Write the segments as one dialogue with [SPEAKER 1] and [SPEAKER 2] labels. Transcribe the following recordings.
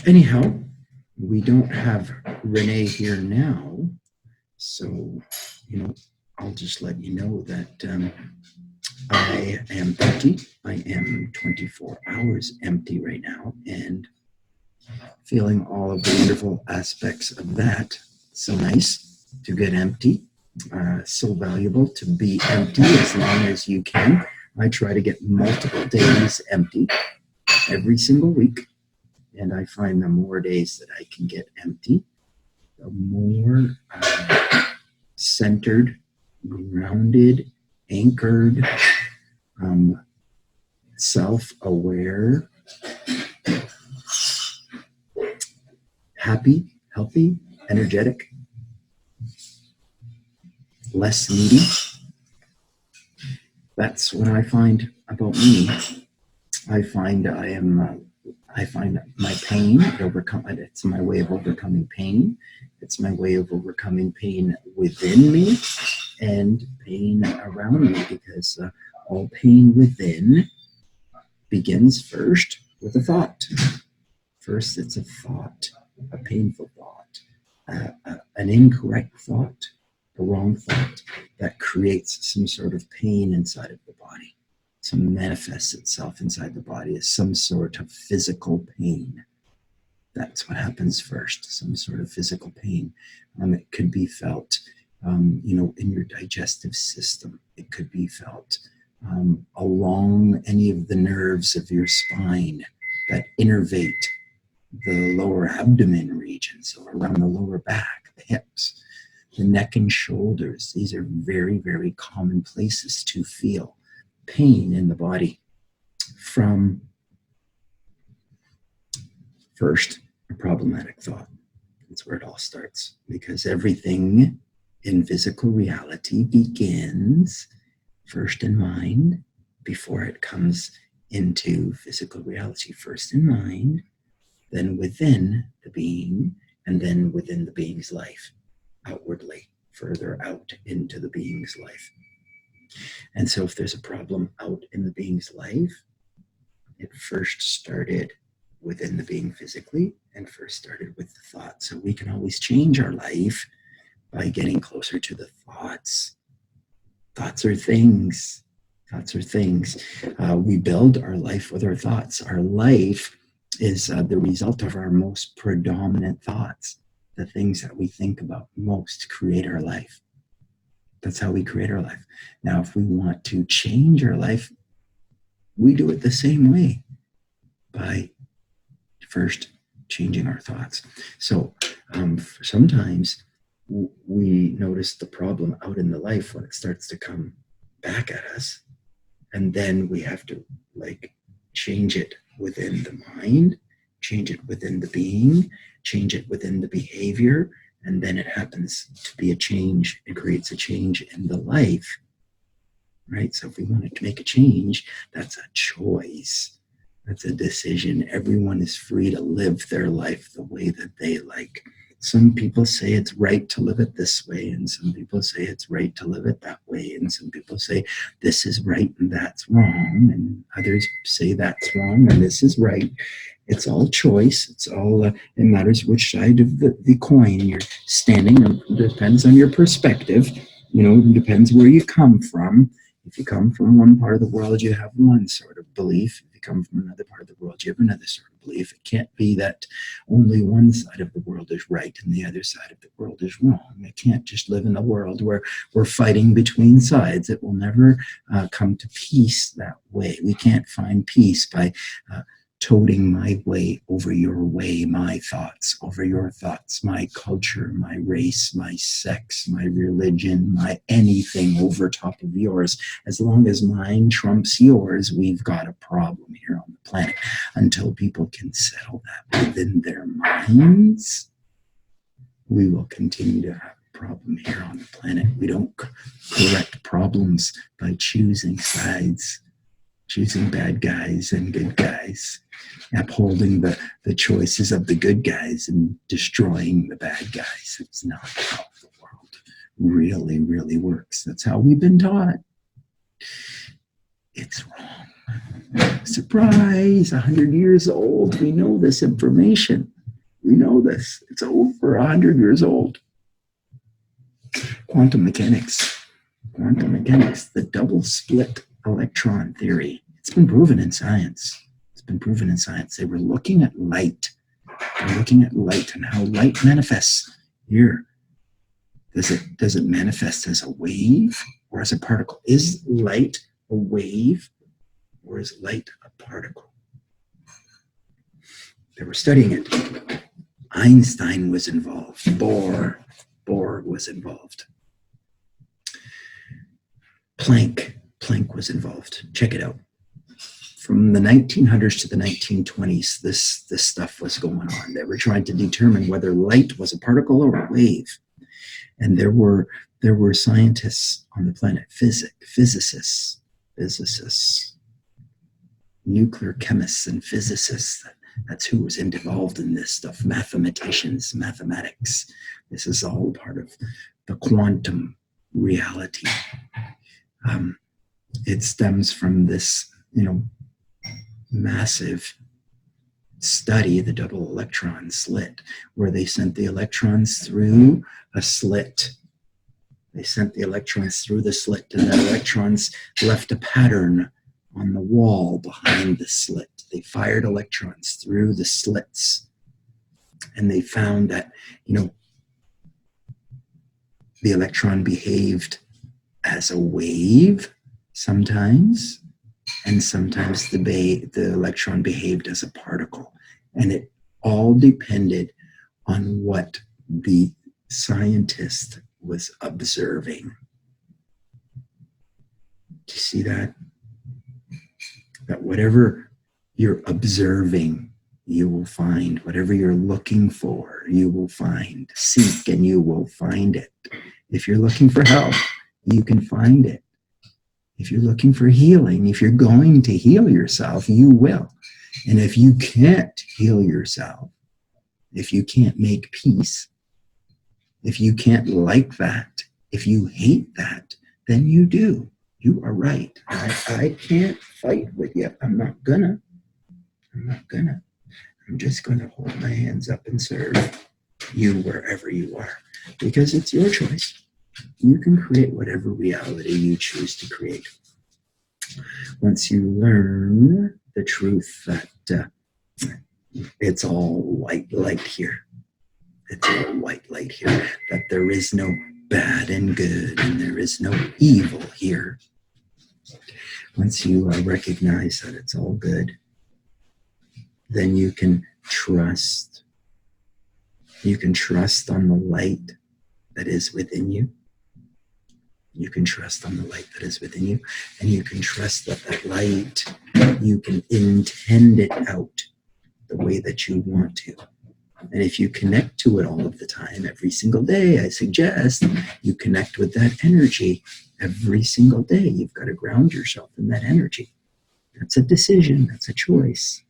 [SPEAKER 1] Anyhow, we don't have Renee here now, so I'll just let you know that I am empty. I am 24 hours empty right now, and feeling all of the wonderful aspects of that. So nice to get empty. So valuable to be empty as long as you can. I try to get multiple days empty every single week, and I find the more days that I can get empty, the more centered, grounded, anchored, self-aware, happy, healthy, energetic, less needy. That's what I find about me. I find my pain, it's my way of overcoming pain. It's my way of overcoming pain within me and pain around me, because all pain within begins first with a thought. First, it's a thought, a painful thought, an incorrect thought, a wrong thought that creates some sort of pain inside of the body. So manifests itself inside the body as some sort of physical pain. That's what happens first, some sort of physical pain. It could be felt, in your digestive system. It could be felt along any of the nerves of your spine that innervate the lower abdomen region, so around the lower back, the hips, the neck and shoulders. These are very, very common places to feel pain in the body from first a problematic thought. That's where it all starts, because everything in physical reality begins first in mind before it comes into physical reality. First in mind, then within the being, and then within the being's life, outwardly, further out into the being's life. And so if there's a problem out in the being's life, it first started within the being physically, and first started with the thought. So we can always change our life by getting closer to the thoughts. Thoughts are things. Thoughts are things. We build our life with our thoughts. Our life is the result of our most predominant thoughts. The things that we think about most create our life. That's how we create our life. Now, if we want to change our life, we do it the same way, by first changing our thoughts. So sometimes we notice the problem out in the life when it starts to come back at us, and then we have to change it within the mind, change it within the being, change it within the behavior, and then it happens to be a change. It creates a change in the life, right? So if we wanted to make a change, that's a choice. That's a decision. Everyone is free to live their life the way that they like. Some people say it's right to live it this way, and some people say it's right to live it that way, and some people say this is right and that's wrong, and others say that's wrong and this is right. It's all choice. It's all, it matters which side of the coin you're standing. It depends on your perspective. It depends where you come from. If you come from one part of the world, you have one sort of belief. If you come from another part of the world, you have another sort of belief. It can't be that only one side of the world is right and the other side of the world is wrong. We can't just live in a world where we're fighting between sides. It will never come to peace that way. We can't find peace by toting my way over your way, my thoughts over your thoughts, my culture, my race, my sex, my religion, my anything over top of yours. As long as mine trumps yours, we've got a problem here on the planet. Until people can settle that within their minds, we will continue to have a problem here on the planet. We don't correct problems by choosing sides, choosing bad guys and good guys, upholding the choices of the good guys and destroying the bad guys. It's not how the world really, really works. That's how we've been taught. It's wrong. Surprise, 100 years old. We know this information. We know this. It's over 100 years old. Quantum mechanics, the double split electron theory. It's been proven in science. They were looking at light. They're looking at light and how light manifests here. Does it manifest as a wave or as a particle? Is light a wave or is light a particle? They were studying it. Einstein was involved. Bohr was involved. Planck was involved. Check it out. From the 1900s to the 1920s, this stuff was going on. They were trying to determine whether light was a particle or a wave. And there were scientists on the planet, physicists, nuclear chemists and physicists. That's who was involved in this stuff. Mathematicians, mathematics. This is all part of the quantum reality. It stems from this, massive study, the double electron slit, where they sent the electrons through a slit. They sent the electrons through the slit, and the electrons left a pattern on the wall behind the slit. They fired electrons through the slits, and they found that, the electron behaved as a wave sometimes, and sometimes the electron behaved as a particle. And it all depended on what the scientist was observing. Do you see that? That whatever you're observing, you will find. Whatever you're looking for, you will find. Seek and you will find it. If you're looking for help, you can find it. If you're looking for healing, if you're going to heal yourself, you will. And if you can't heal yourself, if you can't make peace, if you can't like that, if you hate that, then you do. You are right. I can't fight with you. I'm not gonna. I'm just gonna hold my hands up and serve you wherever you are, because it's your choice. You can create whatever reality you choose to create. Once you learn the truth that it's all white light here, that there is no bad and good and there is no evil here. Once you recognize that it's all good, then you can trust. You can trust on the light that is within you. You can trust on the light that is within you, and you can trust that light, you can intend it out the way that you want to. And if you connect to it all of the time, every single day, I suggest you connect with that energy every single day. You've got to ground yourself in that energy. That's a decision. That's a choice.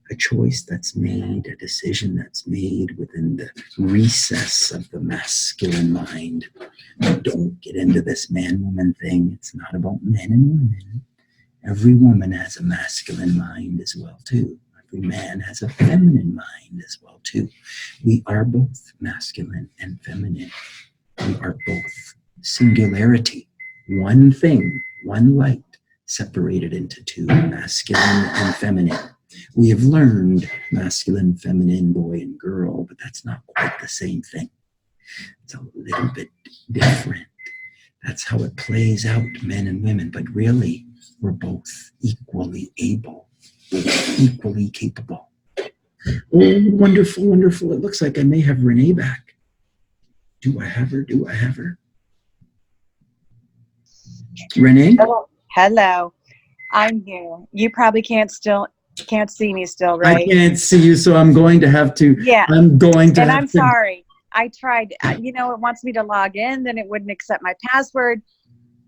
[SPEAKER 1] A choice that's made, a decision that's made within the recess of the masculine mind. Don't get into this man-woman thing. It's not about men and women. Every woman has a masculine mind as well, too. Every man has a feminine mind as well, too. We are both masculine and feminine. We are both singularity. One thing, one light, separated into two, masculine and feminine. We have learned masculine, feminine, boy and girl, but that's not quite the same thing. It's a little bit different. That's how it plays out, men and women. But really, we're both equally able, both equally capable. Oh, wonderful, wonderful. It looks like I may have Renee back. Do I have her? Renee?
[SPEAKER 2] Hello. I'm here. You probably can't see me still, right?
[SPEAKER 1] I can't see you, so I'm going to have to.
[SPEAKER 2] Yeah.
[SPEAKER 1] And
[SPEAKER 2] I'm sorry. I tried, it wants me to log in, then it wouldn't accept my password.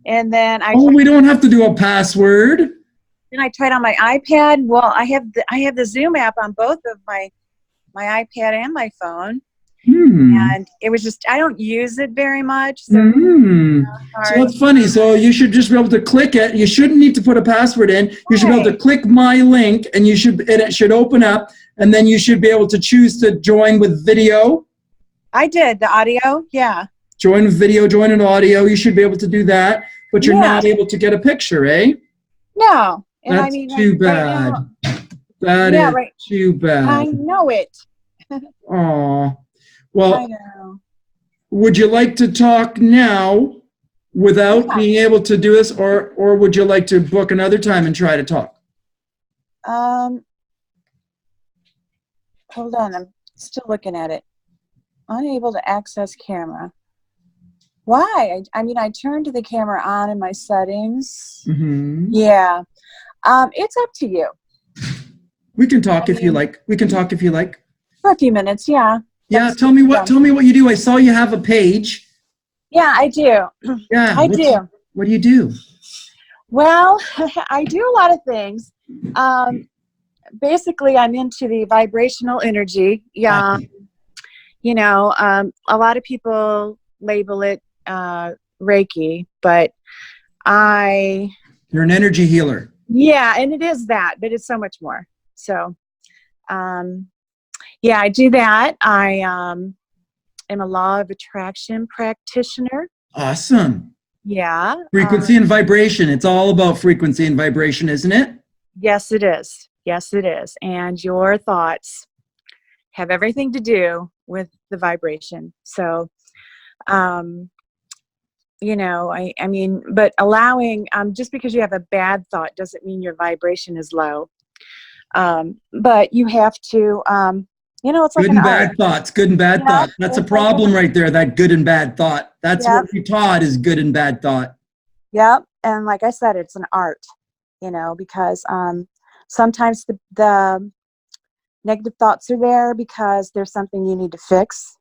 [SPEAKER 2] And then
[SPEAKER 1] we don't have to do a password.
[SPEAKER 2] Then I tried on my iPad. Well, I have the Zoom app on both of my iPad and my phone.
[SPEAKER 1] Hmm.
[SPEAKER 2] And it was just, I don't use it very much. So
[SPEAKER 1] Hmm. So
[SPEAKER 2] hard.
[SPEAKER 1] that's funny. So you should just be able to click it. You shouldn't need to put a password in. You should be able to
[SPEAKER 2] Right.
[SPEAKER 1] click my link, and it should open up, and then you should be able to choose to join with video,
[SPEAKER 2] I did the audio. Yeah.
[SPEAKER 1] join with video, join in audio. You should be able to do that, but you're
[SPEAKER 2] Yeah.
[SPEAKER 1] not able to get a picture, eh?
[SPEAKER 2] No. And I
[SPEAKER 1] That's
[SPEAKER 2] mean,
[SPEAKER 1] too
[SPEAKER 2] right now,
[SPEAKER 1] bad. That
[SPEAKER 2] yeah,
[SPEAKER 1] is
[SPEAKER 2] right.
[SPEAKER 1] too
[SPEAKER 2] I
[SPEAKER 1] bad.
[SPEAKER 2] know it.
[SPEAKER 1] Aw.
[SPEAKER 2] I
[SPEAKER 1] Well,
[SPEAKER 2] know.
[SPEAKER 1] would you like to talk now without
[SPEAKER 2] Yeah.
[SPEAKER 1] being able to do this, or would you like to book another time and try to talk?
[SPEAKER 2] Um, hold on. I'm still looking at it. Unable to access camera. Why? I mean, I turned the camera on in my settings.
[SPEAKER 1] Mm-hmm.
[SPEAKER 2] Yeah. It's up to you.
[SPEAKER 1] We can talk
[SPEAKER 2] I
[SPEAKER 1] if you
[SPEAKER 2] mean,
[SPEAKER 1] like. We can talk if you like.
[SPEAKER 2] for a few minutes. Yeah.
[SPEAKER 1] Yeah,
[SPEAKER 2] That's
[SPEAKER 1] tell me what
[SPEAKER 2] done.
[SPEAKER 1] tell me what you do. I saw you have a page.
[SPEAKER 2] Yeah, I do.
[SPEAKER 1] Yeah,
[SPEAKER 2] I do.
[SPEAKER 1] what do you do?
[SPEAKER 2] Well, I do a lot of things. Basically, I'm into the vibrational energy. Yeah.
[SPEAKER 1] Awesome.
[SPEAKER 2] You know, a lot of people label it Reiki, but
[SPEAKER 1] You're an energy healer.
[SPEAKER 2] yeah, and it is that, but it's so much more. So, yeah, I do that. I am a law of attraction practitioner.
[SPEAKER 1] Awesome.
[SPEAKER 2] Yeah.
[SPEAKER 1] Frequency and vibration. It's all about frequency and vibration, isn't it?
[SPEAKER 2] Yes, it is. Yes, it is. And your thoughts have everything to do with the vibration. So, you know, I mean, but allowing, just because you have a bad thought doesn't mean your vibration is low. But you have to, you know, it's like
[SPEAKER 1] Good
[SPEAKER 2] an
[SPEAKER 1] and
[SPEAKER 2] art.
[SPEAKER 1] bad thoughts. Good and bad
[SPEAKER 2] Yeah,
[SPEAKER 1] thoughts. That's a
[SPEAKER 2] it's like
[SPEAKER 1] problem right there. That good and bad thought. That's
[SPEAKER 2] yep,
[SPEAKER 1] what we taught is good and bad thought.
[SPEAKER 2] yep. And like I said, it's an art, you know, because sometimes the negative thoughts are there because there's something you need to fix.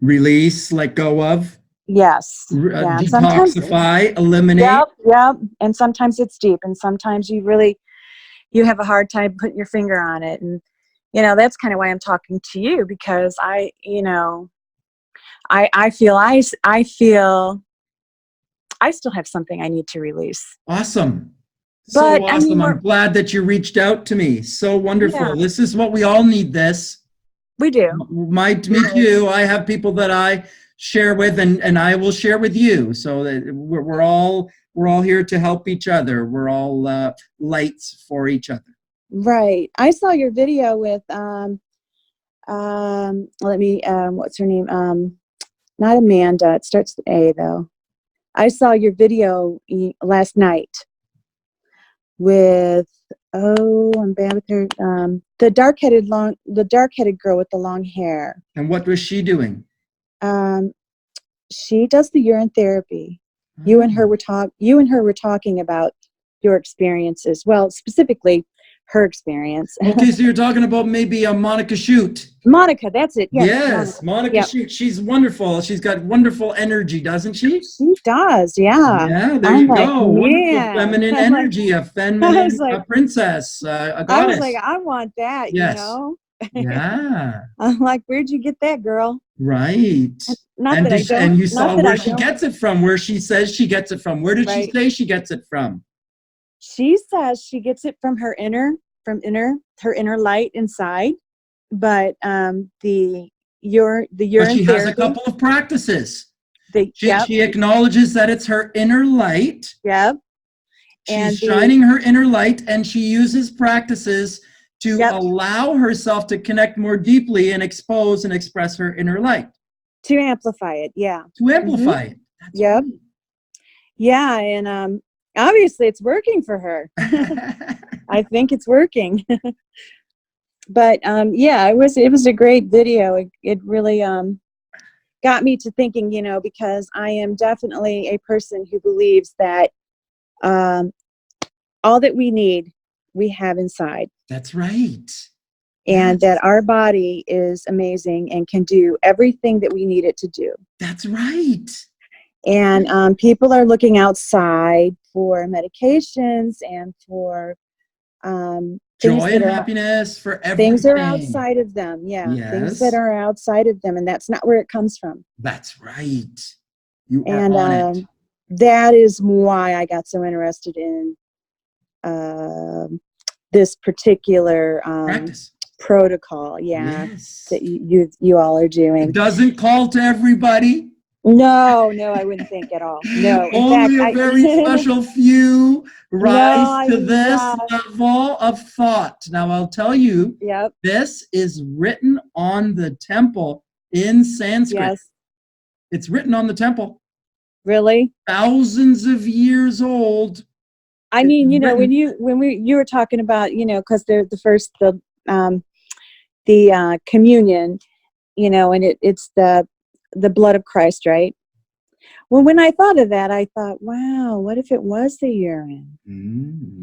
[SPEAKER 1] Release, let go of,
[SPEAKER 2] Yes. Yeah. And sometimes,
[SPEAKER 1] detoxify, eliminate.
[SPEAKER 2] yep, yep. And sometimes it's deep, and sometimes you have a hard time putting your finger on it. And, you know, that's kind of why I'm talking to you, because you know, I feel I still have something I need to release.
[SPEAKER 1] Awesome. So
[SPEAKER 2] But I mean,
[SPEAKER 1] awesome. I'm glad that you reached out to me. So wonderful.
[SPEAKER 2] yeah,
[SPEAKER 1] This is what we all need this.
[SPEAKER 2] we do.
[SPEAKER 1] Me too. I have people that I share with, and I will share with you. So that we're all here to help each other. We're all lights for each other.
[SPEAKER 2] Right. I saw your video with what's her name? Not Amanda. It starts with A though. I saw your video last night with, oh, I'm bad with her. The dark-headed girl with the long hair.
[SPEAKER 1] And what was she doing?
[SPEAKER 2] She does the urine therapy. You and her were talking about your experiences. Well, specifically her experience.
[SPEAKER 1] Okay, so you're talking about maybe a Monica Shoot.
[SPEAKER 2] Monica, that's it.
[SPEAKER 1] Yes, Monica
[SPEAKER 2] Yep.
[SPEAKER 1] Shoot. She's wonderful. She's got wonderful energy, doesn't she?
[SPEAKER 2] She does, yeah.
[SPEAKER 1] Yeah, there
[SPEAKER 2] I'm
[SPEAKER 1] you
[SPEAKER 2] like,
[SPEAKER 1] go. Wonderful
[SPEAKER 2] man.
[SPEAKER 1] feminine
[SPEAKER 2] I'm like,
[SPEAKER 1] energy, a
[SPEAKER 2] I
[SPEAKER 1] feminine,
[SPEAKER 2] was like,
[SPEAKER 1] a princess, a
[SPEAKER 2] I was
[SPEAKER 1] goddess.
[SPEAKER 2] like, I want that, you
[SPEAKER 1] Yes.
[SPEAKER 2] know?
[SPEAKER 1] Yeah.
[SPEAKER 2] I'm like, where'd you get that, girl?
[SPEAKER 1] Right.
[SPEAKER 2] Not
[SPEAKER 1] And
[SPEAKER 2] that I don't.
[SPEAKER 1] and you
[SPEAKER 2] Not
[SPEAKER 1] saw
[SPEAKER 2] that
[SPEAKER 1] where
[SPEAKER 2] I
[SPEAKER 1] she
[SPEAKER 2] don't.
[SPEAKER 1] gets it from, where she says she gets it from. Where did she
[SPEAKER 2] Right.
[SPEAKER 1] say she gets it from?
[SPEAKER 2] She says she gets it from her inner light inside. But the urine
[SPEAKER 1] But she has a
[SPEAKER 2] therapy.
[SPEAKER 1] couple of practices.
[SPEAKER 2] Yep,
[SPEAKER 1] She acknowledges that it's her inner light.
[SPEAKER 2] yep.
[SPEAKER 1] She's shining her inner light, and she uses practices to
[SPEAKER 2] Yep.
[SPEAKER 1] allow herself to connect more deeply and expose and express her inner light.
[SPEAKER 2] To amplify it, yeah.
[SPEAKER 1] To amplify it. That's
[SPEAKER 2] Yep.
[SPEAKER 1] right.
[SPEAKER 2] Yeah, and obviously it's working for her. I think it's working. But yeah, it was a great video. It really got me to thinking, you know, because I am definitely a person who believes that all that we need, we have inside.
[SPEAKER 1] That's right.
[SPEAKER 2] And
[SPEAKER 1] Yes.
[SPEAKER 2] that our body is amazing and can do everything that we need it to do.
[SPEAKER 1] That's right.
[SPEAKER 2] And people are looking outside for medications and for things
[SPEAKER 1] Joy
[SPEAKER 2] that
[SPEAKER 1] and
[SPEAKER 2] are
[SPEAKER 1] happiness for
[SPEAKER 2] things are
[SPEAKER 1] everything.
[SPEAKER 2] outside of them. Yeah, things that
[SPEAKER 1] Yes,
[SPEAKER 2] are outside of them, and that's not where it comes from.
[SPEAKER 1] that's right. You are
[SPEAKER 2] And
[SPEAKER 1] on it.
[SPEAKER 2] that is why I got so interested in this particular
[SPEAKER 1] Practice.
[SPEAKER 2] protocol. Yeah,
[SPEAKER 1] Yes.
[SPEAKER 2] that you all are
[SPEAKER 1] It
[SPEAKER 2] doing.
[SPEAKER 1] doesn't call to everybody.
[SPEAKER 2] No, no, I wouldn't think at all. No, in fact,
[SPEAKER 1] Only a
[SPEAKER 2] I
[SPEAKER 1] very special few
[SPEAKER 2] no,
[SPEAKER 1] rise
[SPEAKER 2] I
[SPEAKER 1] to
[SPEAKER 2] yeah,
[SPEAKER 1] this level of thought. Now, I'll tell you,
[SPEAKER 2] yep,
[SPEAKER 1] this is written on the temple in Sanskrit.
[SPEAKER 2] yes,
[SPEAKER 1] It's written on the temple,
[SPEAKER 2] really.
[SPEAKER 1] thousands of years old.
[SPEAKER 2] I
[SPEAKER 1] It's
[SPEAKER 2] mean,
[SPEAKER 1] written.
[SPEAKER 2] you were talking about, because they're the communion, and it's the blood of Christ, right? Well, when I thought of that, I thought, wow, what if it was the urine?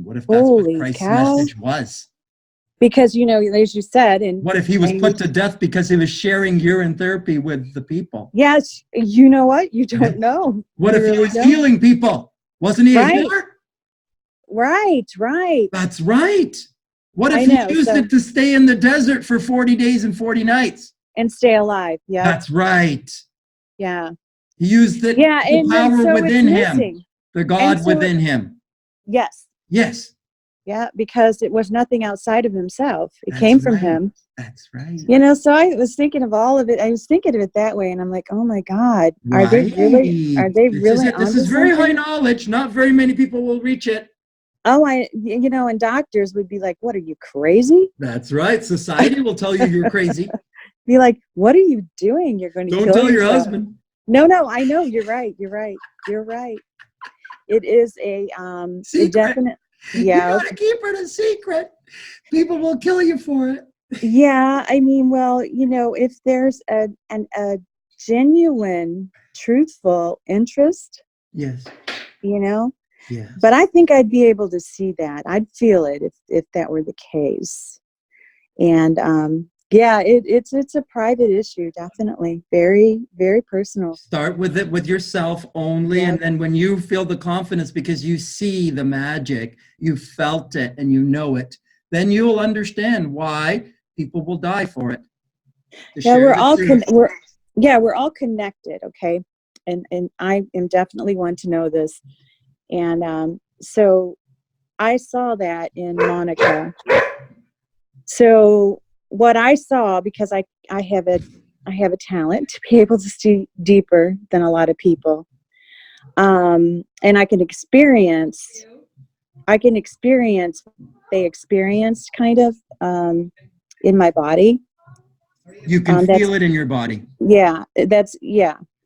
[SPEAKER 1] What if that's what
[SPEAKER 2] Holy
[SPEAKER 1] Christ's
[SPEAKER 2] cow!
[SPEAKER 1] message was?
[SPEAKER 2] Because as you said, and
[SPEAKER 1] What if he was
[SPEAKER 2] and you,
[SPEAKER 1] put to death because he was sharing urine therapy with the people?
[SPEAKER 2] yes, you know what? You don't know.
[SPEAKER 1] What
[SPEAKER 2] You
[SPEAKER 1] if he
[SPEAKER 2] really
[SPEAKER 1] was
[SPEAKER 2] don't.
[SPEAKER 1] healing people? Wasn't he a
[SPEAKER 2] Right,
[SPEAKER 1] healer?
[SPEAKER 2] right.
[SPEAKER 1] That's right. What if
[SPEAKER 2] I
[SPEAKER 1] he
[SPEAKER 2] know.
[SPEAKER 1] used
[SPEAKER 2] So
[SPEAKER 1] it to stay in the desert for 40 days and 40 nights?
[SPEAKER 2] and stay alive. Yep.
[SPEAKER 1] That's right.
[SPEAKER 2] Yeah.
[SPEAKER 1] He used it,
[SPEAKER 2] Yeah.
[SPEAKER 1] the
[SPEAKER 2] And then
[SPEAKER 1] power
[SPEAKER 2] so it's
[SPEAKER 1] within him,
[SPEAKER 2] missing.
[SPEAKER 1] the
[SPEAKER 2] And
[SPEAKER 1] God
[SPEAKER 2] so
[SPEAKER 1] within him.
[SPEAKER 2] yes.
[SPEAKER 1] Yes,
[SPEAKER 2] Yeah, because it was nothing outside of himself. It
[SPEAKER 1] that's
[SPEAKER 2] came from
[SPEAKER 1] right.
[SPEAKER 2] him.
[SPEAKER 1] That's right.
[SPEAKER 2] So I was thinking of all of it. I was thinking of it that way, and I'm like, oh my God,
[SPEAKER 1] Right.
[SPEAKER 2] are they
[SPEAKER 1] This is
[SPEAKER 2] really
[SPEAKER 1] it. This
[SPEAKER 2] onto
[SPEAKER 1] is very high
[SPEAKER 2] something?
[SPEAKER 1] knowledge. Not very many people will reach it.
[SPEAKER 2] Oh, and doctors would be like, what, are you crazy?
[SPEAKER 1] That's right. Society will tell you you're crazy.
[SPEAKER 2] Be like, what are you doing? You're going to
[SPEAKER 1] Don't
[SPEAKER 2] kill
[SPEAKER 1] tell your
[SPEAKER 2] yourself.
[SPEAKER 1] husband.
[SPEAKER 2] No, I know. You're right. You're right. It is a
[SPEAKER 1] Secret.
[SPEAKER 2] definite,
[SPEAKER 1] You
[SPEAKER 2] yeah.
[SPEAKER 1] got to keep it a secret. People will kill you for it.
[SPEAKER 2] Yeah, I mean, well, if there's a genuine, truthful interest,
[SPEAKER 1] Yes.
[SPEAKER 2] you know,
[SPEAKER 1] Yes.
[SPEAKER 2] but I think I'd be able to see that. I'd feel it if that were the case. And yeah, it's a private issue, definitely. Very, very personal.
[SPEAKER 1] Start with it with yourself only.
[SPEAKER 2] Yeah.
[SPEAKER 1] And then when you feel the confidence because you see the magic, you felt it and you know it, then you'll understand why people will die for it. To
[SPEAKER 2] Yeah,
[SPEAKER 1] share the truth.
[SPEAKER 2] we're all connected, okay? And I am definitely one to know this. And so I saw that in Monica. So what I saw, because I have a talent to be able to see deeper than a lot of people, and I can experience what they experienced kind of in my body.
[SPEAKER 1] You can
[SPEAKER 2] That's
[SPEAKER 1] feel it in your body.
[SPEAKER 2] yeah,
[SPEAKER 1] You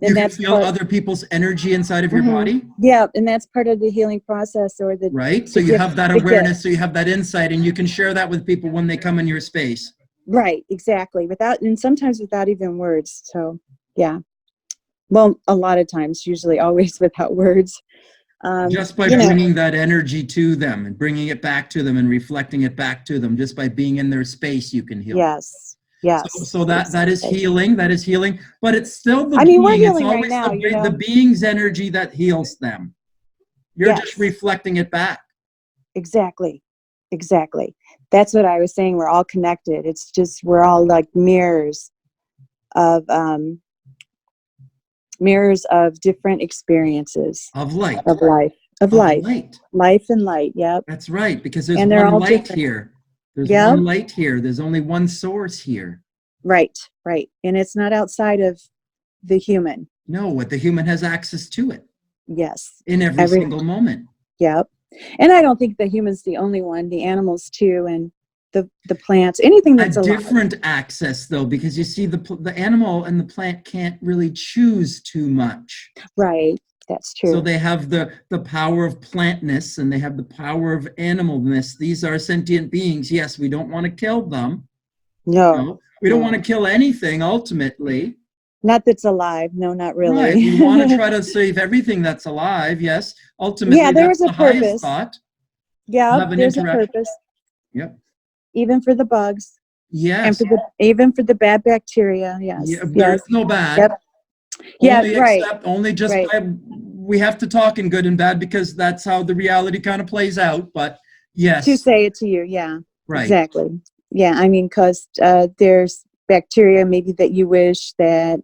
[SPEAKER 2] and
[SPEAKER 1] can
[SPEAKER 2] that's
[SPEAKER 1] feel
[SPEAKER 2] part.
[SPEAKER 1] other people's energy inside of your
[SPEAKER 2] Mhm.
[SPEAKER 1] body,
[SPEAKER 2] Yeah, and that's part of the healing process, or
[SPEAKER 1] right? So
[SPEAKER 2] the
[SPEAKER 1] you
[SPEAKER 2] gift,
[SPEAKER 1] have that
[SPEAKER 2] the gift.
[SPEAKER 1] awareness, so you have that insight, and you can share that with people when they come in your space.
[SPEAKER 2] Right, exactly. And sometimes without even words. So yeah. Well, a lot of times, usually always without words.
[SPEAKER 1] Just by
[SPEAKER 2] You know,
[SPEAKER 1] bringing that energy to them and bringing it back to them and reflecting it back to them, just by being in their space, you can heal.
[SPEAKER 2] yes,
[SPEAKER 1] So that is
[SPEAKER 2] exactly.
[SPEAKER 1] healing. That is healing. But it's still the
[SPEAKER 2] I mean, we're
[SPEAKER 1] being. It's
[SPEAKER 2] healing right
[SPEAKER 1] always
[SPEAKER 2] now,
[SPEAKER 1] the being's energy that heals them. You're just
[SPEAKER 2] Yes,
[SPEAKER 1] reflecting it back.
[SPEAKER 2] exactly. Exactly. That's what I was saying. We're all connected. It's just, we're all like of mirrors of different experiences
[SPEAKER 1] Of light.
[SPEAKER 2] of life, of
[SPEAKER 1] Of
[SPEAKER 2] life,
[SPEAKER 1] light.
[SPEAKER 2] life and light. Yep.
[SPEAKER 1] That's right. Because there's
[SPEAKER 2] And they're
[SPEAKER 1] one
[SPEAKER 2] all
[SPEAKER 1] light
[SPEAKER 2] different.
[SPEAKER 1] here. There's
[SPEAKER 2] Yep.
[SPEAKER 1] one light here. There's only one source here.
[SPEAKER 2] Right. And it's not outside of the human.
[SPEAKER 1] No, what the human has access to it
[SPEAKER 2] Yes.
[SPEAKER 1] in every single moment.
[SPEAKER 2] Yep. And I don't think the human's the only one, the animals too, and the plants, anything that's
[SPEAKER 1] A
[SPEAKER 2] alive.
[SPEAKER 1] different access though, because you see the animal and the plant can't really choose too much.
[SPEAKER 2] Right. That's true.
[SPEAKER 1] So they have the power of plantness and they have the power of animalness. These are sentient beings. Yes, we don't want to kill them.
[SPEAKER 2] No.
[SPEAKER 1] We don't want to kill anything ultimately.
[SPEAKER 2] Not that's alive. No, not really.
[SPEAKER 1] Right. We want to try to save everything that's alive. Yes. Ultimately,
[SPEAKER 2] Yeah,
[SPEAKER 1] that's
[SPEAKER 2] there's a
[SPEAKER 1] the highest
[SPEAKER 2] purpose.
[SPEAKER 1] thought.
[SPEAKER 2] Yeah,
[SPEAKER 1] Have an
[SPEAKER 2] there's a
[SPEAKER 1] interaction.
[SPEAKER 2] purpose.
[SPEAKER 1] Yep.
[SPEAKER 2] Even for the bugs.
[SPEAKER 1] Yes.
[SPEAKER 2] And even for the bad bacteria. Yes.
[SPEAKER 1] Yeah, there
[SPEAKER 2] Yes.
[SPEAKER 1] is no bad.
[SPEAKER 2] Yep. Yeah, right.
[SPEAKER 1] Only just by, we have to talk in good and bad because that's how the reality kind of plays out. But
[SPEAKER 2] to
[SPEAKER 1] Yes.
[SPEAKER 2] say it to you. Yeah,
[SPEAKER 1] Right.
[SPEAKER 2] exactly. Yeah, I mean, because there's bacteria maybe that you wish that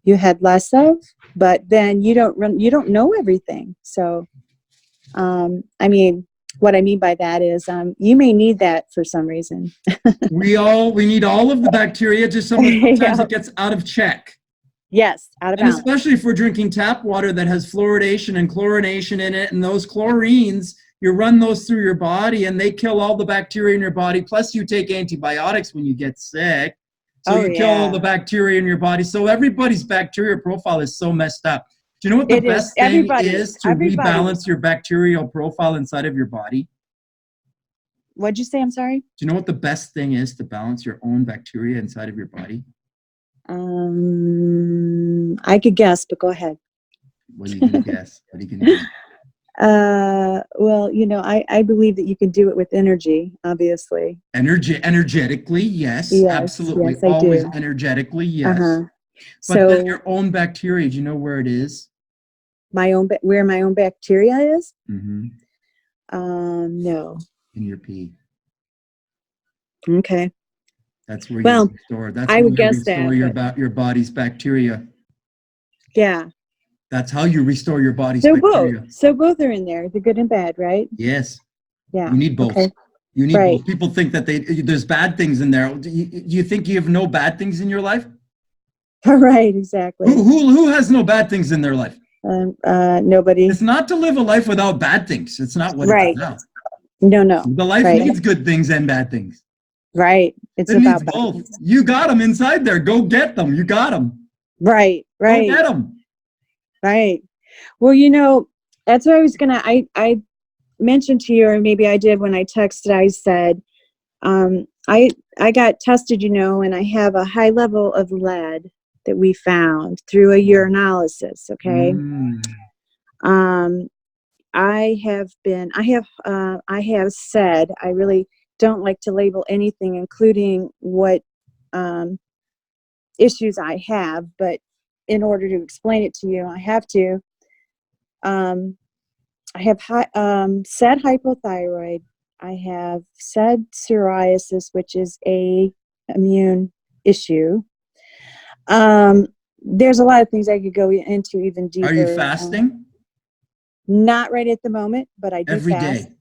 [SPEAKER 2] you had less of, but then you don't know everything. So, I mean, what I mean by that is you may need that for some reason.
[SPEAKER 1] We need all of the bacteria, just sometimes
[SPEAKER 2] Yeah.
[SPEAKER 1] it gets out of check.
[SPEAKER 2] Yes, out of
[SPEAKER 1] And
[SPEAKER 2] balance.
[SPEAKER 1] especially if we're drinking tap water that has fluoridation and chlorination in it, and those chlorines, you run those through your body and they kill all the bacteria in your body. Plus, you take antibiotics when you get sick. So
[SPEAKER 2] Oh
[SPEAKER 1] you kill all
[SPEAKER 2] yeah,
[SPEAKER 1] the bacteria in your body. So everybody's bacteria profile is so messed up. Do you know what the
[SPEAKER 2] it is.
[SPEAKER 1] best thing is to
[SPEAKER 2] Everybody's.
[SPEAKER 1] rebalance your bacterial profile inside of your body?
[SPEAKER 2] What'd you say? I'm sorry.
[SPEAKER 1] Do you know what the best thing is to balance your own bacteria inside of your body?
[SPEAKER 2] I could guess, but go ahead.
[SPEAKER 1] What are you going to guess? What are you going to guess?
[SPEAKER 2] Well, I believe that you can do it with energy, obviously.
[SPEAKER 1] Energetically, yes,
[SPEAKER 2] Yes,
[SPEAKER 1] absolutely.
[SPEAKER 2] yes, I
[SPEAKER 1] Always
[SPEAKER 2] do.
[SPEAKER 1] energetically, yes.
[SPEAKER 2] Uh-huh.
[SPEAKER 1] But then
[SPEAKER 2] So
[SPEAKER 1] your own bacteria, do you know where it is?
[SPEAKER 2] where my own bacteria is?
[SPEAKER 1] Mm-hmm.
[SPEAKER 2] No.
[SPEAKER 1] In your pee.
[SPEAKER 2] Okay.
[SPEAKER 1] That's where you
[SPEAKER 2] Well,
[SPEAKER 1] restore. That's
[SPEAKER 2] I
[SPEAKER 1] where
[SPEAKER 2] would
[SPEAKER 1] you
[SPEAKER 2] guess
[SPEAKER 1] restore
[SPEAKER 2] that, but
[SPEAKER 1] your body's bacteria.
[SPEAKER 2] yeah.
[SPEAKER 1] That's how you restore your body's
[SPEAKER 2] So both.
[SPEAKER 1] bacteria.
[SPEAKER 2] So both are in there, the good and bad, right?
[SPEAKER 1] Yes,
[SPEAKER 2] Yeah.
[SPEAKER 1] you need both.
[SPEAKER 2] Okay.
[SPEAKER 1] You need
[SPEAKER 2] Right.
[SPEAKER 1] both. People think that there's bad things in there. Do you think you have no bad things in your life?
[SPEAKER 2] Right. Exactly.
[SPEAKER 1] Who has no bad things in their life?
[SPEAKER 2] Nobody.
[SPEAKER 1] It's not to live a life without bad things. It's not what it's
[SPEAKER 2] Right.
[SPEAKER 1] about.
[SPEAKER 2] No, no.
[SPEAKER 1] The life
[SPEAKER 2] Right.
[SPEAKER 1] needs good things and bad things.
[SPEAKER 2] Right. It's
[SPEAKER 1] It needs
[SPEAKER 2] about
[SPEAKER 1] both.
[SPEAKER 2] balance.
[SPEAKER 1] You got them inside there. Go get them. You got them.
[SPEAKER 2] Right.
[SPEAKER 1] Go
[SPEAKER 2] Right.
[SPEAKER 1] get them.
[SPEAKER 2] Right. Well, that's what I was I mentioned to you, or maybe I did when I texted. I said, I got tested, and I have a high level of lead that we found through a urinalysis. Okay.
[SPEAKER 1] Mm.
[SPEAKER 2] Um, I have said I really don't like to label anything, including what issues I have, but in order to explain it to you, I have to. Um, I have said hypothyroid. I have said psoriasis, which is a immune issue. There's a lot of things I could go into even
[SPEAKER 1] Are you
[SPEAKER 2] deeper.
[SPEAKER 1] fasting?
[SPEAKER 2] Not right at the moment, but I do
[SPEAKER 1] Every
[SPEAKER 2] fast.
[SPEAKER 1] day.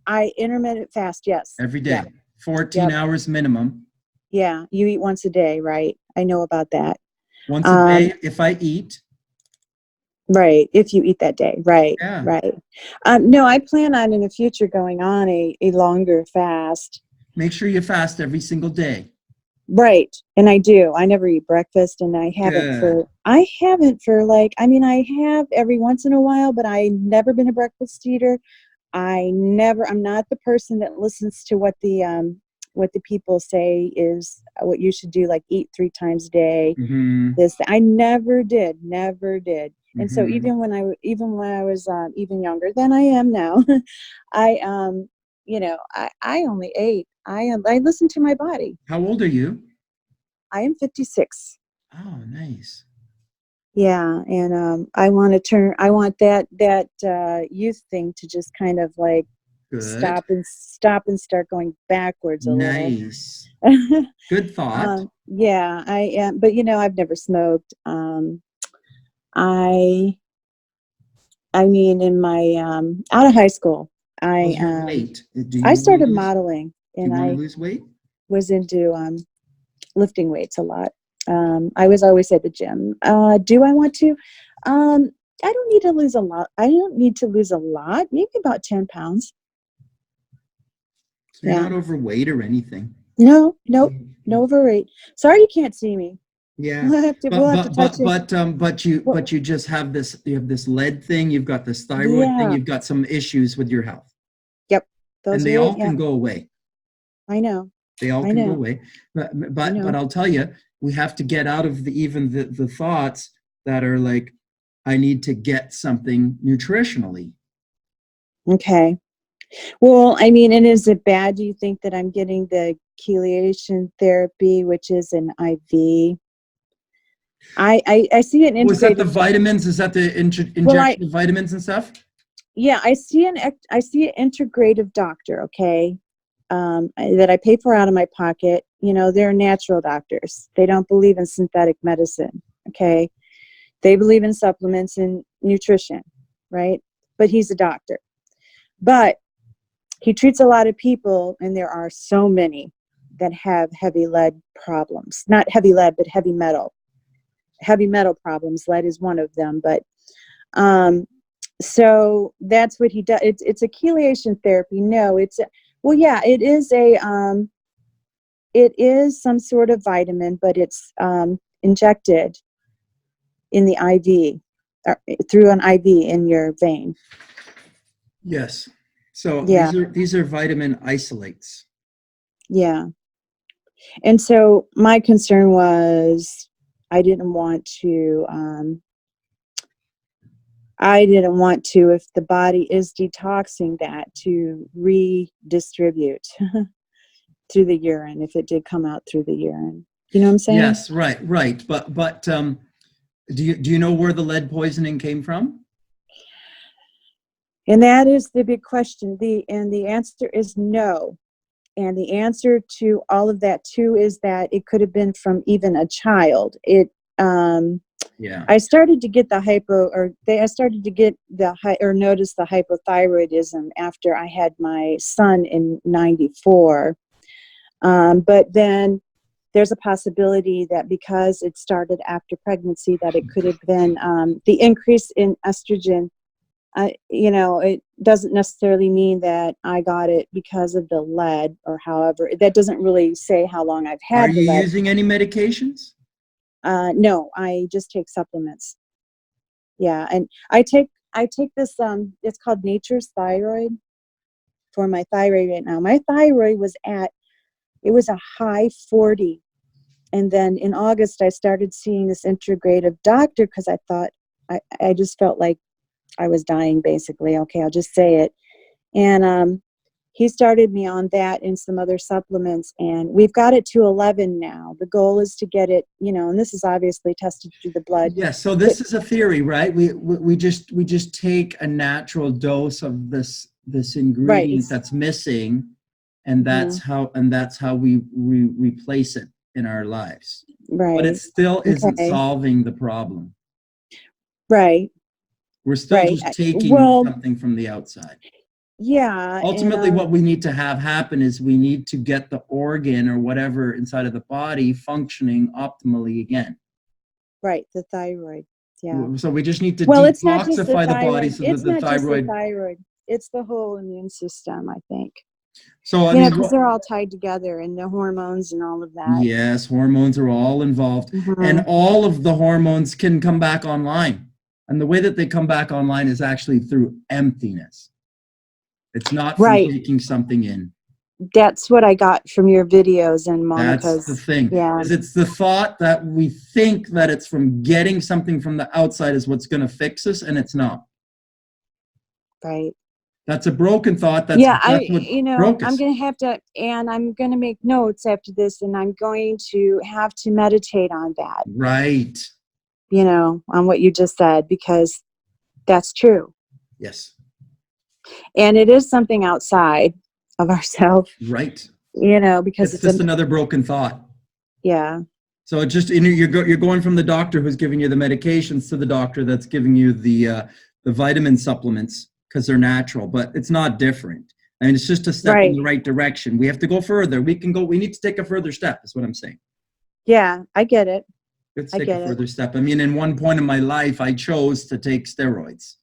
[SPEAKER 2] I intermittent fast. Yes.
[SPEAKER 1] Every
[SPEAKER 2] Yep.
[SPEAKER 1] day. 14
[SPEAKER 2] Yep.
[SPEAKER 1] hours minimum.
[SPEAKER 2] Yeah. You eat once a day, right? I know about that.
[SPEAKER 1] Once a day if I eat.
[SPEAKER 2] Right. If you eat that day. Right.
[SPEAKER 1] Yeah.
[SPEAKER 2] Right. No, I plan on in the future going on a longer fast.
[SPEAKER 1] Make sure you fast every single day.
[SPEAKER 2] Right. And I do. I never eat breakfast, and I haven't for like, I have every once in a while, but I've never been a breakfast eater. I'm not the person that listens to what the people say is what you should do, like eat 3 times a day.
[SPEAKER 1] Mm-hmm.
[SPEAKER 2] I never did. And so
[SPEAKER 1] Mm-hmm.
[SPEAKER 2] even when I was even younger than I am now, I I only ate. I listened to my body.
[SPEAKER 1] How old are you?
[SPEAKER 2] I am 56.
[SPEAKER 1] Oh, nice.
[SPEAKER 2] Yeah, and I want that youth thing to just kind of like
[SPEAKER 1] Good.
[SPEAKER 2] stop and start going backwards a little.
[SPEAKER 1] Nice. Good thought.
[SPEAKER 2] Yeah, I am, but I've never smoked. I in my out of high school,
[SPEAKER 1] How's your weight? Do you
[SPEAKER 2] I
[SPEAKER 1] want to
[SPEAKER 2] started
[SPEAKER 1] lose?
[SPEAKER 2] modeling,
[SPEAKER 1] Do you
[SPEAKER 2] and
[SPEAKER 1] want to
[SPEAKER 2] I
[SPEAKER 1] lose weight?
[SPEAKER 2] was into lifting weights a lot. I was always at the gym. Do I want to? I don't need to lose a lot. I don't need to lose a lot. Maybe about 10 pounds.
[SPEAKER 1] So you're
[SPEAKER 2] Yeah.
[SPEAKER 1] not overweight or anything.
[SPEAKER 2] No, nope, no overweight. Sorry, you can't see me.
[SPEAKER 1] Yeah,
[SPEAKER 2] We'll have to touch it. Well,
[SPEAKER 1] but you just have this. You have this lead thing. You've got this thyroid thing.
[SPEAKER 2] yeah.
[SPEAKER 1] You've got some issues with your health,
[SPEAKER 2] Yep.
[SPEAKER 1] and
[SPEAKER 2] Those
[SPEAKER 1] they
[SPEAKER 2] are it.
[SPEAKER 1] all
[SPEAKER 2] Yeah.
[SPEAKER 1] can go away.
[SPEAKER 2] I know.
[SPEAKER 1] They all
[SPEAKER 2] I
[SPEAKER 1] can go
[SPEAKER 2] know.
[SPEAKER 1] away.
[SPEAKER 2] I
[SPEAKER 1] But
[SPEAKER 2] know.
[SPEAKER 1] I'll tell you, we have to get out of the thoughts that are like, I need to get something nutritionally.
[SPEAKER 2] Okay. Well, and is it bad? Do you think that I'm getting the chelation therapy, which is an IV? I see an
[SPEAKER 1] Was that the
[SPEAKER 2] integrated.
[SPEAKER 1] vitamins? Is that the injection
[SPEAKER 2] Well,
[SPEAKER 1] of vitamins and stuff?
[SPEAKER 2] yeah, I see I see an integrative doctor, okay, that I pay for out of my pocket. You know, they're natural doctors. They don't believe in synthetic medicine, okay? They believe in supplements and nutrition, right? But he's a doctor. But he treats a lot of people, and there are so many that have heavy lead problems. Not heavy lead, but heavy metal. Heavy metal problems. Lead is one of them, but so that's what he does. It's a chelation therapy. No, well, yeah, it is some sort of vitamin, but it's injected in the IV, or through an IV in your vein.
[SPEAKER 1] Yes. So
[SPEAKER 2] Yeah,
[SPEAKER 1] these are vitamin isolates.
[SPEAKER 2] yeah. And so my concern was I didn't want to. I didn't want to, if the body is detoxing that, to redistribute through the urine if it did come out through the urine. You know what I'm saying?
[SPEAKER 1] Yes, right. But do you know where the lead poisoning came from?
[SPEAKER 2] And that is the big question. And the answer is no. And the answer to all of that too is that it could have been from even a child.
[SPEAKER 1] Yeah.
[SPEAKER 2] I started to get I started to get notice the hypothyroidism after I had my son in '94. But then there's a possibility that because it started after pregnancy, that it could have been the increase in estrogen. You know, it doesn't necessarily mean that I got it because of the lead, or however. That doesn't really say how long I've
[SPEAKER 1] Are
[SPEAKER 2] had the
[SPEAKER 1] you
[SPEAKER 2] lead.
[SPEAKER 1] using any medications?
[SPEAKER 2] No, I just take supplements. Yeah, and I take this it's called Nature's Thyroid for my thyroid right now. My thyroid was a high 40. And then in August I started seeing this integrative doctor because I thought I just felt like I was dying, basically. Okay, I'll just say it. And he started me on that and some other supplements, and we've got it to 11 now. The goal is to get it, you know, and this is obviously tested through the blood.
[SPEAKER 1] Yes. So this is a theory, right? We just take a natural dose of this ingredient
[SPEAKER 2] Right.
[SPEAKER 1] that's missing, and that's how we replace it in our lives. But it
[SPEAKER 2] Right.
[SPEAKER 1] still isn't
[SPEAKER 2] Okay.
[SPEAKER 1] solving the problem.
[SPEAKER 2] Right.
[SPEAKER 1] We're still
[SPEAKER 2] Right.
[SPEAKER 1] just taking
[SPEAKER 2] Well,
[SPEAKER 1] something from the outside.
[SPEAKER 2] yeah, and
[SPEAKER 1] Ultimately, what we need to have happen is we need to get the organ or whatever inside of the body functioning optimally again.
[SPEAKER 2] right, the thyroid. Yeah.
[SPEAKER 1] So we just need to
[SPEAKER 2] Well, it's not just the
[SPEAKER 1] detoxify the body
[SPEAKER 2] thyroid.
[SPEAKER 1] so that
[SPEAKER 2] It's
[SPEAKER 1] the
[SPEAKER 2] not just the
[SPEAKER 1] thyroid.
[SPEAKER 2] thyroid. It's the whole immune system, I think.
[SPEAKER 1] So I
[SPEAKER 2] You know,
[SPEAKER 1] mean,
[SPEAKER 2] because they're all tied together, and the hormones and all of that.
[SPEAKER 1] yes, hormones are all involved, and
[SPEAKER 2] Mm-hmm.
[SPEAKER 1] all of the hormones can come back online. And the way that they come back online is actually through emptiness. It's not from
[SPEAKER 2] Right.
[SPEAKER 1] taking something in.
[SPEAKER 2] That's what I got from your videos and
[SPEAKER 1] That's the
[SPEAKER 2] Monica's.
[SPEAKER 1] thing.
[SPEAKER 2] Yeah.
[SPEAKER 1] Is it's the thought that we think that it's from getting something from the outside is what's going to fix us, and it's not.
[SPEAKER 2] Right.
[SPEAKER 1] That's a broken thought. That's
[SPEAKER 2] Yeah,
[SPEAKER 1] what
[SPEAKER 2] I'm
[SPEAKER 1] broke us.
[SPEAKER 2] going to have to, and I'm going to make notes after this, and I'm going to have to meditate on that,
[SPEAKER 1] Right.
[SPEAKER 2] you know, on what you just said, because that's true.
[SPEAKER 1] Yes.
[SPEAKER 2] And it is something outside of ourselves,
[SPEAKER 1] Right.
[SPEAKER 2] you know, because
[SPEAKER 1] It's just another broken thought.
[SPEAKER 2] yeah.
[SPEAKER 1] So it just you're going from the doctor who's giving you the medications to the doctor that's giving you the vitamin supplements because they're natural, but it's not different. I mean, it's just a step in
[SPEAKER 2] Right.
[SPEAKER 1] the right direction. We have to go further. We need to take a further step, is what I'm saying.
[SPEAKER 2] Yeah, I get it.
[SPEAKER 1] Let's
[SPEAKER 2] I
[SPEAKER 1] take a
[SPEAKER 2] get it.
[SPEAKER 1] further step. I mean, in one point in my life, I chose to take steroids.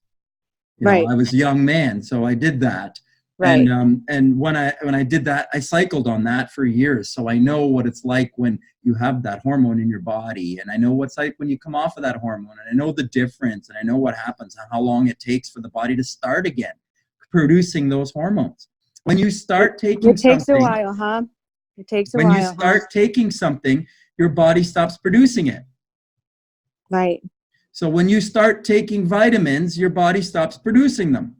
[SPEAKER 1] You know,
[SPEAKER 2] Right.
[SPEAKER 1] I was a young man, so I did that.
[SPEAKER 2] Right.
[SPEAKER 1] And when I did that, I cycled on that for years. So I know what it's like when you have that hormone in your body, and I know what's like when you come off of that hormone, and I know the difference, and I know what happens and how long it takes for the body to start again producing those hormones. When you start taking
[SPEAKER 2] It takes
[SPEAKER 1] something,
[SPEAKER 2] a while, huh? It takes a
[SPEAKER 1] when you
[SPEAKER 2] while, huh?
[SPEAKER 1] start taking something, your body stops producing it.
[SPEAKER 2] Right.
[SPEAKER 1] So when you start taking vitamins, your body stops producing them.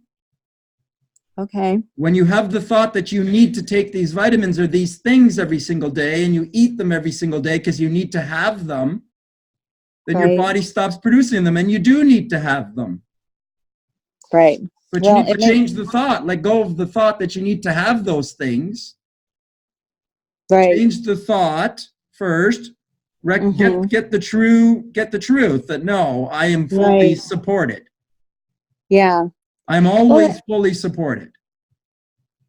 [SPEAKER 2] Okay.
[SPEAKER 1] When you have the thought that you need to take these vitamins or these things every single day, and you eat them every single day because you need to have them, then your
[SPEAKER 2] Right.
[SPEAKER 1] body stops producing them, and you do need to have them.
[SPEAKER 2] Right.
[SPEAKER 1] But you
[SPEAKER 2] Well,
[SPEAKER 1] need to change the thought. Let go of the thought that you need to have those things.
[SPEAKER 2] right.
[SPEAKER 1] Change the thought first.
[SPEAKER 2] Mm-hmm.
[SPEAKER 1] Get the truth that no, I am fully
[SPEAKER 2] Right.
[SPEAKER 1] supported.
[SPEAKER 2] Yeah.
[SPEAKER 1] I'm
[SPEAKER 2] Well,
[SPEAKER 1] always fully supported.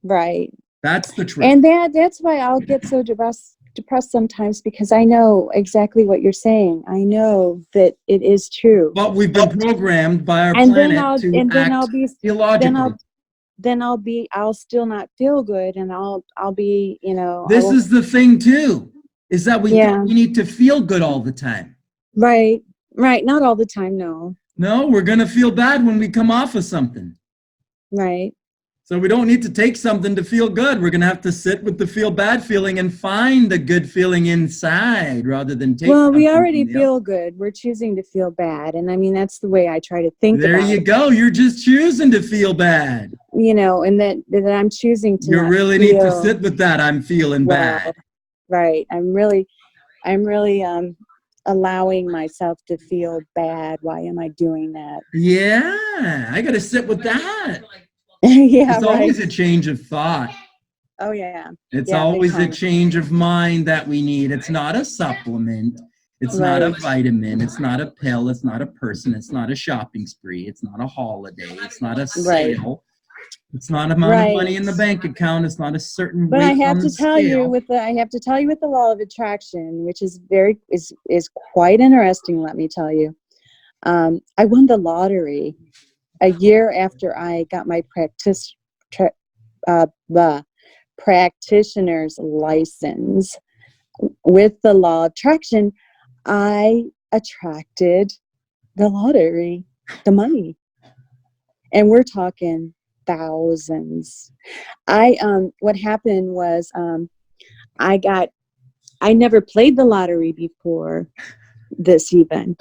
[SPEAKER 2] right.
[SPEAKER 1] That's the truth.
[SPEAKER 2] And that's why I'll get so depressed sometimes, because I know exactly what you're saying. I know that it is true.
[SPEAKER 1] But we've been programmed by our
[SPEAKER 2] And then
[SPEAKER 1] planet to act illogically.
[SPEAKER 2] I'll still not feel good, and I'll be,
[SPEAKER 1] This is the thing too, is that we think
[SPEAKER 2] yeah,
[SPEAKER 1] we need to feel good all the time.
[SPEAKER 2] right. Not all the time. No.
[SPEAKER 1] No, we're going to feel bad when we come off of something.
[SPEAKER 2] Right.
[SPEAKER 1] So we don't need to take something to feel good. We're going to have to sit with the feel bad feeling and find the good feeling inside rather than take
[SPEAKER 2] Well, we
[SPEAKER 1] something
[SPEAKER 2] already
[SPEAKER 1] from the outside.
[SPEAKER 2] feel good. We're choosing to feel bad. And I mean, that's the way I try to think
[SPEAKER 1] There
[SPEAKER 2] about
[SPEAKER 1] you
[SPEAKER 2] it,
[SPEAKER 1] go. You're just choosing to feel bad.
[SPEAKER 2] and that I'm choosing to
[SPEAKER 1] You
[SPEAKER 2] not
[SPEAKER 1] really need to
[SPEAKER 2] feel
[SPEAKER 1] sit with that. I'm feeling
[SPEAKER 2] well.
[SPEAKER 1] bad.
[SPEAKER 2] Right. I'm really allowing myself to feel bad. Why am I doing that?
[SPEAKER 1] Yeah, I got to sit with that.
[SPEAKER 2] Yeah,
[SPEAKER 1] It's
[SPEAKER 2] right.
[SPEAKER 1] always a change of thought.
[SPEAKER 2] Oh yeah.
[SPEAKER 1] It's
[SPEAKER 2] Yeah, big
[SPEAKER 1] always a
[SPEAKER 2] time.
[SPEAKER 1] change of mind that we need. It's not a supplement. It's not a
[SPEAKER 2] Right.
[SPEAKER 1] vitamin. It's not a pill. It's not a person. It's not a shopping spree. It's not a holiday. It's not a
[SPEAKER 2] Right.
[SPEAKER 1] sale. It's not amount of money
[SPEAKER 2] Right.
[SPEAKER 1] in the bank account. It's not a certain
[SPEAKER 2] But I
[SPEAKER 1] weight
[SPEAKER 2] have
[SPEAKER 1] on the
[SPEAKER 2] to tell you
[SPEAKER 1] scale.
[SPEAKER 2] with the law of attraction, which is is quite interesting, let me tell you. I won the lottery a year after I got my the practitioner's license. With the law of attraction, I attracted the lottery, the money, and we're talking thousands. What happened was, I never played the lottery before this even,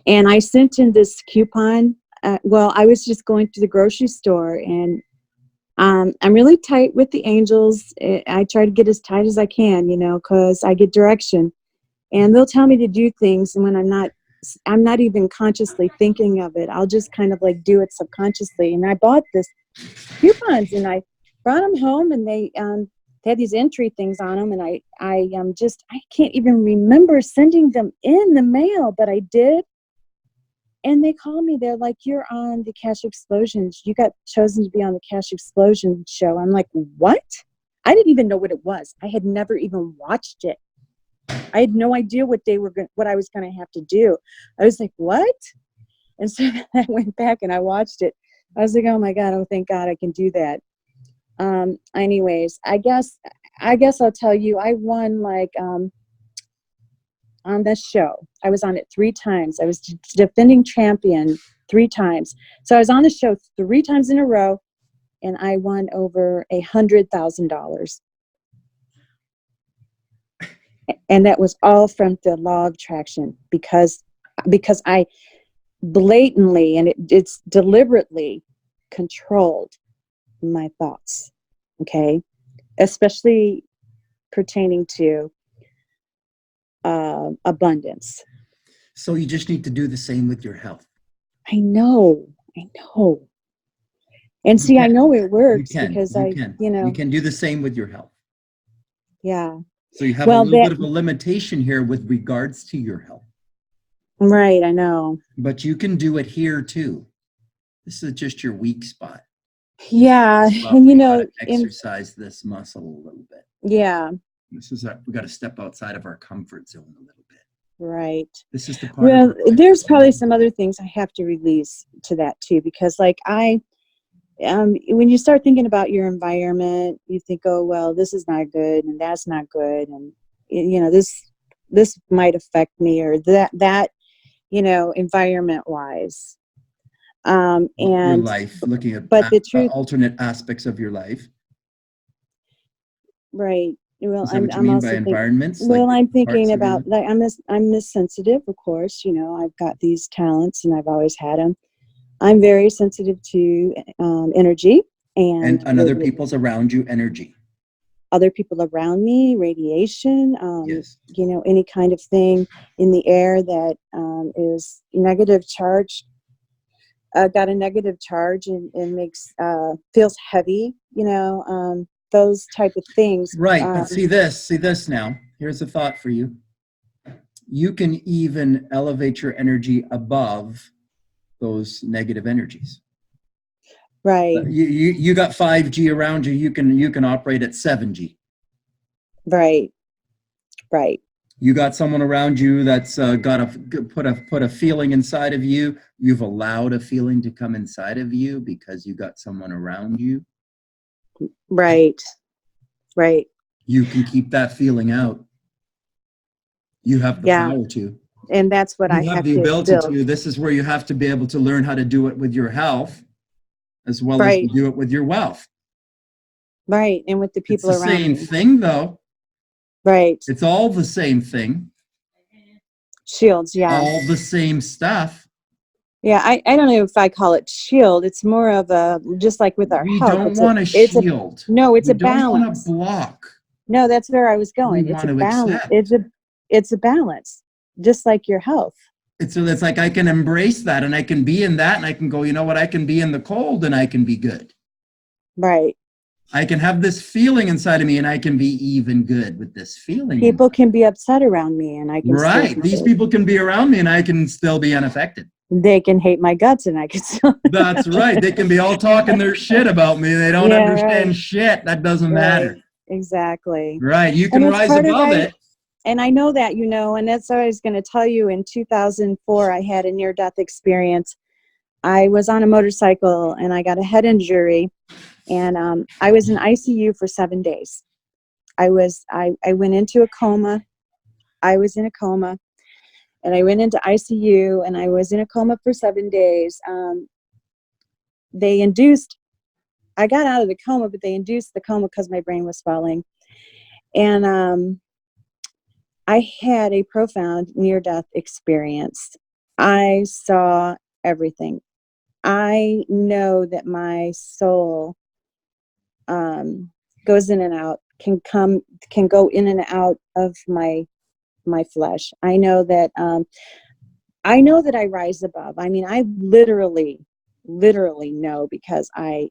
[SPEAKER 2] and I sent in this coupon. Well, I was just going to the grocery store, and I'm really tight with the angels. I try to get as tight as I can, because I get direction, and they'll tell me to do things, and when I'm not even consciously thinking of it. I'll just kind of like do it subconsciously. And I bought this coupons, and I brought them home, and they had these entry things on them, and I can't even remember sending them in the mail, but I did. And they called me. They're like, "You're on the Cash Explosions. You got chosen to be on the Cash Explosion show." I'm like, "What?" I didn't even know what it was. I had never even watched it. I had no idea what I was going to have to do. I was like, "What?" And so I went back and I watched it. I was like, "Oh my God! Oh, thank God I can do that." Anyways, I guess I'll tell you, I won on this show. I was on it 3 times. I was defending champion 3 times. So I was on the show 3 times in a row, and I won over $100,000. And that was all from the law of attraction, because I blatantly, and it's deliberately controlled my thoughts. Okay, especially pertaining to abundance.
[SPEAKER 1] So you just need to do the same with your health.
[SPEAKER 2] I know. And see, I know it works because
[SPEAKER 1] You can do the same with your health.
[SPEAKER 2] yeah.
[SPEAKER 1] So you have a
[SPEAKER 2] Well,
[SPEAKER 1] little bit of a limitation here with regards to your health.
[SPEAKER 2] right, I know.
[SPEAKER 1] But you can do it here too. This is just your weak spot.
[SPEAKER 2] Yeah,
[SPEAKER 1] But
[SPEAKER 2] and
[SPEAKER 1] we gotta exercise this muscle a little bit.
[SPEAKER 2] yeah,
[SPEAKER 1] We got to step outside of our comfort zone a little bit.
[SPEAKER 2] right.
[SPEAKER 1] This is the part.
[SPEAKER 2] Well, there's probably some other things I have to release to that too, because like when you start thinking about your environment, you think, oh well, this is not good and that's not good, and this might affect me, or that environment wise.
[SPEAKER 1] Your
[SPEAKER 2] And
[SPEAKER 1] life, looking at
[SPEAKER 2] but the truth,
[SPEAKER 1] alternate aspects of your life.
[SPEAKER 2] right. Well,
[SPEAKER 1] Is that what you
[SPEAKER 2] I'm
[SPEAKER 1] mean
[SPEAKER 2] also
[SPEAKER 1] by environments?
[SPEAKER 2] well,
[SPEAKER 1] Like
[SPEAKER 2] I'm thinking
[SPEAKER 1] parts of
[SPEAKER 2] about, like, I'm Miss Sensitive, of course. I've got these talents, and I've always had them. I'm very sensitive to energy and
[SPEAKER 1] other people's around you energy.
[SPEAKER 2] other people around me, radiation,
[SPEAKER 1] Yes.
[SPEAKER 2] any kind of thing in the air that is negative charged. got a negative charge and makes feels heavy, those type of things.
[SPEAKER 1] Right, but see this now. Here's a thought for you. You can even elevate your energy above those negative energies.
[SPEAKER 2] Right.
[SPEAKER 1] You got 5G around you. You can operate at 7G.
[SPEAKER 2] Right. Right.
[SPEAKER 1] You got someone around you that's got put a feeling inside of you. You've allowed a feeling to come inside of you because you got someone around you.
[SPEAKER 2] Right. Right.
[SPEAKER 1] You can keep that feeling out. You have the power to.
[SPEAKER 2] And that's what I
[SPEAKER 1] You have
[SPEAKER 2] have
[SPEAKER 1] the
[SPEAKER 2] to
[SPEAKER 1] ability
[SPEAKER 2] build.
[SPEAKER 1] to. This is where you have to be able to learn how to do it with your health as well as
[SPEAKER 2] Right.
[SPEAKER 1] you do it with your wealth.
[SPEAKER 2] Right. And with the people
[SPEAKER 1] It's the
[SPEAKER 2] around
[SPEAKER 1] same
[SPEAKER 2] me.
[SPEAKER 1] thing, though.
[SPEAKER 2] Right.
[SPEAKER 1] It's all the same thing.
[SPEAKER 2] Shields, yeah.
[SPEAKER 1] All the same stuff.
[SPEAKER 2] Yeah, I don't know if I call it shield. It's more of a, just like with our
[SPEAKER 1] We
[SPEAKER 2] health.
[SPEAKER 1] don't want a shield.
[SPEAKER 2] It's
[SPEAKER 1] we
[SPEAKER 2] a balance.
[SPEAKER 1] We don't want to block.
[SPEAKER 2] No, that's where I was going.
[SPEAKER 1] We
[SPEAKER 2] It's
[SPEAKER 1] want
[SPEAKER 2] a
[SPEAKER 1] to
[SPEAKER 2] balance.
[SPEAKER 1] accept.
[SPEAKER 2] It's a balance, just like your health.
[SPEAKER 1] It's like I can embrace that and I can be in that and I can go, you know what, I can be in the cold and I can be good.
[SPEAKER 2] Right.
[SPEAKER 1] I can have this feeling inside of me and I can be even good with this feeling.
[SPEAKER 2] People can be upset around me and I can
[SPEAKER 1] right. These people can be around me and I can still be unaffected.
[SPEAKER 2] They can hate my guts and I can still.
[SPEAKER 1] That's right. They can be all talking their shit about me. They don't understand shit. That doesn't matter.
[SPEAKER 2] Exactly.
[SPEAKER 1] Right. You can rise above it.
[SPEAKER 2] And I know that, and that's what I was going to tell you. In 2004, I had a near-death experience. I was on a motorcycle and I got a head injury, and I was in ICU for 7 days. I went into a coma. I was in a coma, and I went into ICU, and I was in a coma for 7 days. I got out of the coma, but they induced the coma because my brain was swelling. And I had a profound near-death experience. I saw everything. I know that my soul goes in and out, can go in and out of my flesh. I know that I rise above. I mean, I literally know, because I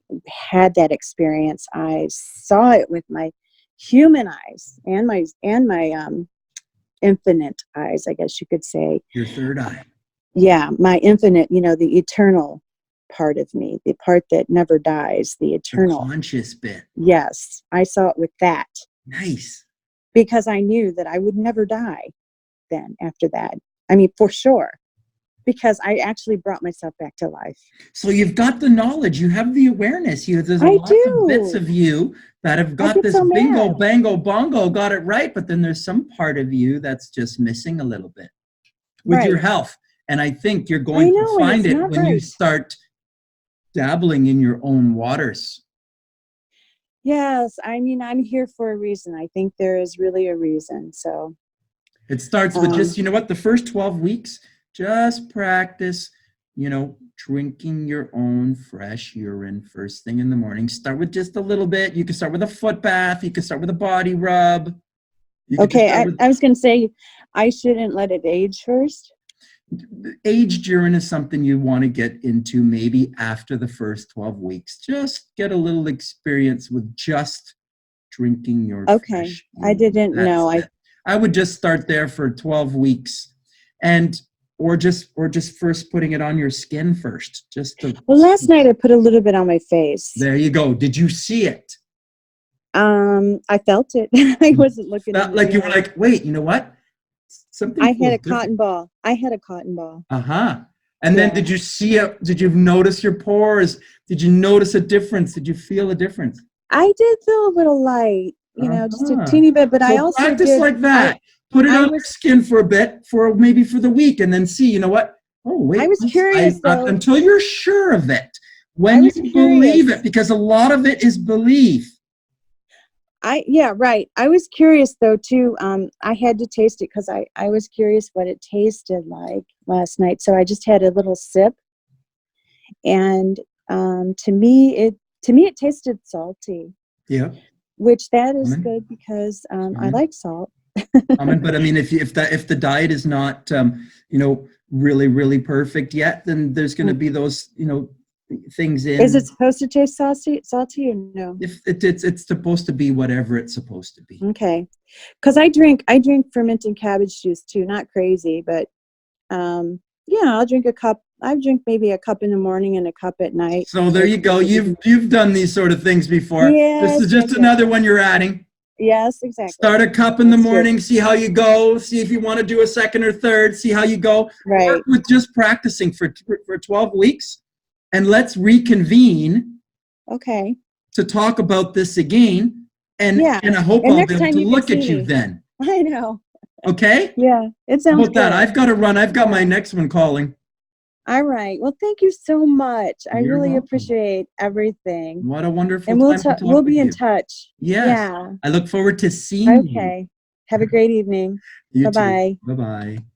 [SPEAKER 2] had that experience. I saw it with my human eyes and my infinite eyes, I guess you could say.
[SPEAKER 1] Your third eye.
[SPEAKER 2] Yeah, my infinite, the eternal part of me, the part that never dies, the eternal.
[SPEAKER 1] The conscious bit.
[SPEAKER 2] Yes, I saw it with that.
[SPEAKER 1] Nice.
[SPEAKER 2] Because I knew that I would never die then after that. I mean, for sure. Because I actually brought myself back to life.
[SPEAKER 1] So you've got the knowledge, you have the awareness. There's a lot of bits of you that have got this bingo, bango, bongo, got it right, but then there's some part of you that's just missing a little bit with your health. And I think you're going to find it when you start dabbling in your own waters.
[SPEAKER 2] Yes, I mean, I'm here for a reason. I think there is really a reason. So
[SPEAKER 1] it starts with just, the first 12 weeks, just practice, drinking your own fresh urine first thing in the morning. Start with just a little bit. You can start with a foot bath. You can start with a body rub.
[SPEAKER 2] Okay, I was going to say, I shouldn't let it age first.
[SPEAKER 1] Aged urine is something you want to get into maybe after the first 12 weeks. Just get a little experience with just drinking your fresh urine.
[SPEAKER 2] I didn't know.
[SPEAKER 1] I would just start there for 12 weeks, or just first putting it on your skin first.
[SPEAKER 2] Last night I put a little bit on my face.
[SPEAKER 1] There you go. Did you see it?
[SPEAKER 2] I felt it. I wasn't looking at it.
[SPEAKER 1] Like you were like, wait, you know what? Something.
[SPEAKER 2] I had a cotton ball.
[SPEAKER 1] Uh-huh. And then did you see it? Did you notice your pores? Did you notice a difference? Did you feel a difference?
[SPEAKER 2] I did feel a little light, just a teeny bit, but I also
[SPEAKER 1] practice like that. Put it on your skin for a bit, maybe for the week, and then see, you know what? Oh, wait.
[SPEAKER 2] I was curious, though.
[SPEAKER 1] Until you're sure of it. When you believe it, because a lot of it is belief.
[SPEAKER 2] Right. I was curious, though, too. I had to taste it because I was curious what it tasted like last night. So I just had a little sip. And to me, it tasted salty.
[SPEAKER 1] Yeah.
[SPEAKER 2] Which that is good because I like salt.
[SPEAKER 1] But I mean, if the diet is not, really, really perfect yet, then there's going to be those, things in.
[SPEAKER 2] Is it supposed to taste salty or no?
[SPEAKER 1] If it's supposed to be whatever it's supposed to be.
[SPEAKER 2] Okay. Because I drink fermented cabbage juice too. Not crazy, but yeah, I'll drink a cup. I drink maybe a cup in the morning and a cup at night.
[SPEAKER 1] So there you go. You've done these sort of things before.
[SPEAKER 2] Yes,
[SPEAKER 1] This is just another one you're adding.
[SPEAKER 2] Yes, exactly.
[SPEAKER 1] Start a cup in the morning, see how you go, see if you want to do a second or third, see how you go.
[SPEAKER 2] Right.
[SPEAKER 1] Work with just practicing for 12 weeks, and let's reconvene.
[SPEAKER 2] Okay.
[SPEAKER 1] To talk about this again, and I hope I'll be able to look at you then.
[SPEAKER 2] I know.
[SPEAKER 1] Okay?
[SPEAKER 2] Yeah, it sounds
[SPEAKER 1] How about
[SPEAKER 2] good.
[SPEAKER 1] that? I've got to run. I've got my next one calling.
[SPEAKER 2] All right. Well, thank you so much. I
[SPEAKER 1] You're
[SPEAKER 2] really
[SPEAKER 1] welcome.
[SPEAKER 2] appreciate everything.
[SPEAKER 1] What a wonderful
[SPEAKER 2] and
[SPEAKER 1] time to talk
[SPEAKER 2] we'll
[SPEAKER 1] with
[SPEAKER 2] be in
[SPEAKER 1] you.
[SPEAKER 2] touch.
[SPEAKER 1] Yes.
[SPEAKER 2] Yeah.
[SPEAKER 1] I look forward to seeing you.
[SPEAKER 2] Okay. Have a great evening.
[SPEAKER 1] You
[SPEAKER 2] Bye-bye.
[SPEAKER 1] too. Bye-bye.